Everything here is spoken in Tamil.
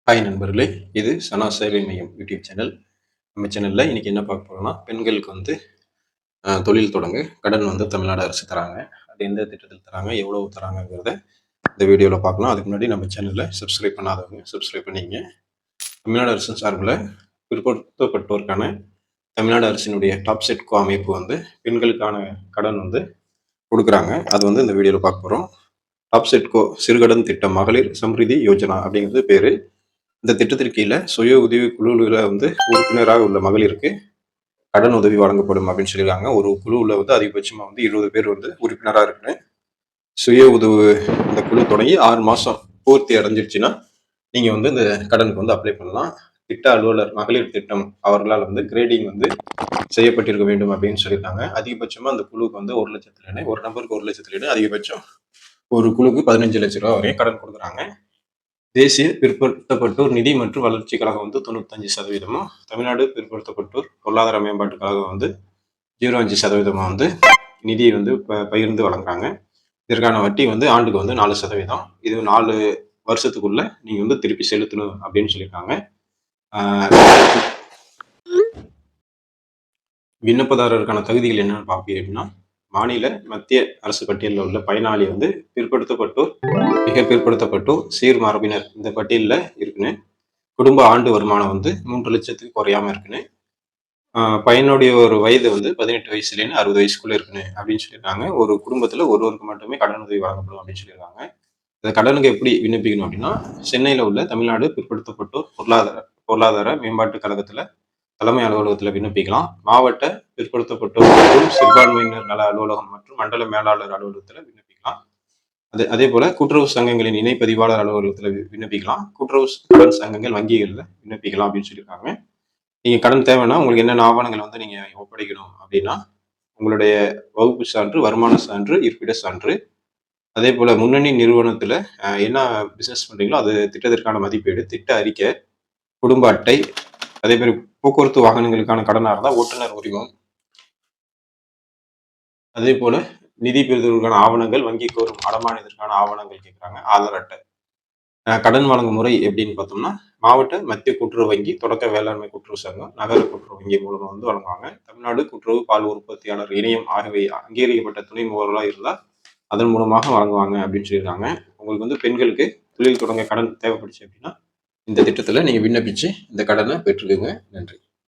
ஹாய் நண்பர்களே, இது சனா சேவை மையம் யூடியூப் சேனல். நம்ம சேனலில் இன்னைக்கு என்ன பார்க்க போறோம்னா, பெண்களுக்கு வந்து தொழில் தொடங்க கடன் வந்து தமிழ்நாடு அரசு தராங்க. அது எந்த திட்டத்தில் தராங்க, எவ்வளவு தராங்கங்கிறத இந்த வீடியோவில் பார்க்கலாம். அதுக்கு முன்னாடி நம்ம சேனலில் சப்ஸ்கிரைப் பண்ணாதவங்க சப்ஸ்கிரைப் பண்ணிங்க. தமிழ்நாடு அரசின் சார்பில் பிற்படுத்தப்பட்டோருக்கான தமிழ்நாடு அரசினுடைய டாப் செட்கோ அமைப்பு வந்து பெண்களுக்கான கடன் வந்து கொடுக்குறாங்க. அது வந்து இந்த வீடியோவில் பார்க்க போகிறோம். டாப் செட்கோ சிறுகடன் திட்டம் மகளிர் சம்ரிதி யோஜனா அப்படிங்கிறது பேரு. இந்த திட்டத்திற்கு கீழே சுய உதவி குழுவில் வந்து உறுப்பினராக உள்ள மகளிருக்கு கடன் உதவி வழங்கப்படும் அப்படின்னு சொல்லியிருக்காங்க. ஒரு குழுவில் வந்து அதிகபட்சமாக வந்து 20 பேர் வந்து உறுப்பினராக இருக்கணும். சுய உதவு இந்த குழு தொடங்கி 6 மாதம் பூர்த்தி அடைஞ்சிருச்சுன்னா நீங்கள் வந்து இந்த கடனுக்கு வந்து அப்ளை பண்ணலாம். திட்ட அலுவலர் மகளிர் திட்டம் அவர்களால் வந்து கிரேடிங் வந்து செய்யப்பட்டிருக்க வேண்டும் அப்படின்னு சொல்லியிருக்காங்க. அதிகபட்சமாக அந்த குழுவுக்கு வந்து 1 லட்சத்துல ஒரு நபருக்கு 1 லட்சத்துல அதிகபட்சம் ஒரு குழுக்கு 15 லட்சம் ரூபாய் வரையும் கடன் கொடுக்குறாங்க. தேசிய பிற்படுத்தப்பட்டோர் நிதி மற்றும் வளர்ச்சி கழகம் வந்து 95%, தமிழ்நாடு பிற்படுத்தப்பட்டோர் பொருளாதார மேம்பாட்டு கழகம் வந்து 0.5% வந்து நிதியை வந்து பகிர்ந்து வழங்குறாங்க. இதற்கான வட்டி வந்து ஆண்டுக்கு வந்து 4%. இது 4 வருஷத்துக்குள்ள நீங்க வந்து திருப்பி செலுத்தணும் அப்படின்னு சொல்லியிருக்காங்க. விண்ணப்பதாரருக்கான தகுதிகள் என்னன்னு பார்ப்பீங்க அப்படின்னா, மாநில மத்திய அரசு பட்டியலில் உள்ள பயனாளி வந்து பிற்படுத்தப்பட்டோர், மிக பிற்படுத்தப்பட்டோர், சீர்மரபினர் இந்த பட்டியலில் இருக்குன்னு, குடும்ப ஆண்டு வருமானம் வந்து 3 லட்சத்துக்கு குறையாம இருக்குன்னு, பையனுடைய ஒரு வயது வந்து 18 வயசுலேருந்து 60 வயசுக்குள்ள இருக்குன்னு அப்படின்னு சொல்லியிருக்காங்க. ஒரு குடும்பத்துல ஒருவருக்கு மட்டுமே கடன் உதவி வழங்கப்படும் அப்படின்னு சொல்லியிருக்காங்க. இந்த கடனுக்கு எப்படி விண்ணப்பிக்கணும் அப்படின்னா, சென்னையில உள்ள தமிழ்நாடு பிற்படுத்தப்பட்டோர் பொருளாதார மேம்பாட்டு கழகத்துல தலைமை அலுவலகத்துல விண்ணப்பிக்கலாம். மாவட்ட பிற்படுத்தப்பட்டோர் மற்றும் சிறுபான்மையினர் நல அலுவலகம் மற்றும் மண்டல மேலாளர் அலுவலகத்துல விண்ணப்பிக்கலாம். அதே போல கூட்டுறவு சங்கங்களின் இணைப்பதிவாளர் அலுவலகத்துல விண்ணப்பிக்கலாம். கூட்டுறவு கடன் சங்கங்கள் வங்கிகள்ல விண்ணப்பிக்கலாம் அப்படின்னு சொல்லியிருக்காங்க. நீங்க கடன் தேவைன்னா உங்களுக்கு என்னென்ன ஆவணங்கள் வந்து நீங்க ஒப்படைக்கணும் அப்படின்னா, உங்களுடைய வகுப்பு சான்று, வருமான சான்று, இருப்பிட சான்று, அதே போல முன்னணி நிறுவனத்துல என்ன பிசினஸ் பண்றீங்களோ அது திட்டத்திற்கான மதிப்பீடு, திட்ட அறிக்கை, குடும்ப அட்டை, அதே மாதிரி போக்குவரத்து வாகனங்களுக்கான கடனா இருந்தா ஓட்டுநர் உரிமம், அதே போல நிதி பெறுவதற்கான ஆவணங்கள், வங்கி கோரும் அடமானத்திற்கான ஆவணங்கள் கேட்குறாங்க, ஆதார் அட்டை. கடன் வழங்கும் முறை எப்படின்னு பார்த்தோம்னா, மாவட்ட மத்திய கூட்டுறவு வங்கி, தொடக்க வேளாண்மை கூட்டுறவு சங்கம், நகர கூட்டுறவு வங்கி மூலமா வந்து வழங்குவாங்க. தமிழ்நாடு கூட்டுறவு பால் உற்பத்தியாளர் இணையம் ஆகியவை அங்கீகரிக்கப்பட்ட துணை முகவர்களாக இருந்தால் அதன் மூலமாக வழங்குவாங்க அப்படின்னு சொல்லியிருக்காங்க. உங்களுக்கு வந்து பெண்களுக்கு தொழில் தொடங்க கடன் தேவைப்படுச்சு அப்படின்னா இந்த திட்டத்துல நீங்க விண்ணப்பிச்சு இந்த கடனை பெற்றுக்குங்க. நன்றி.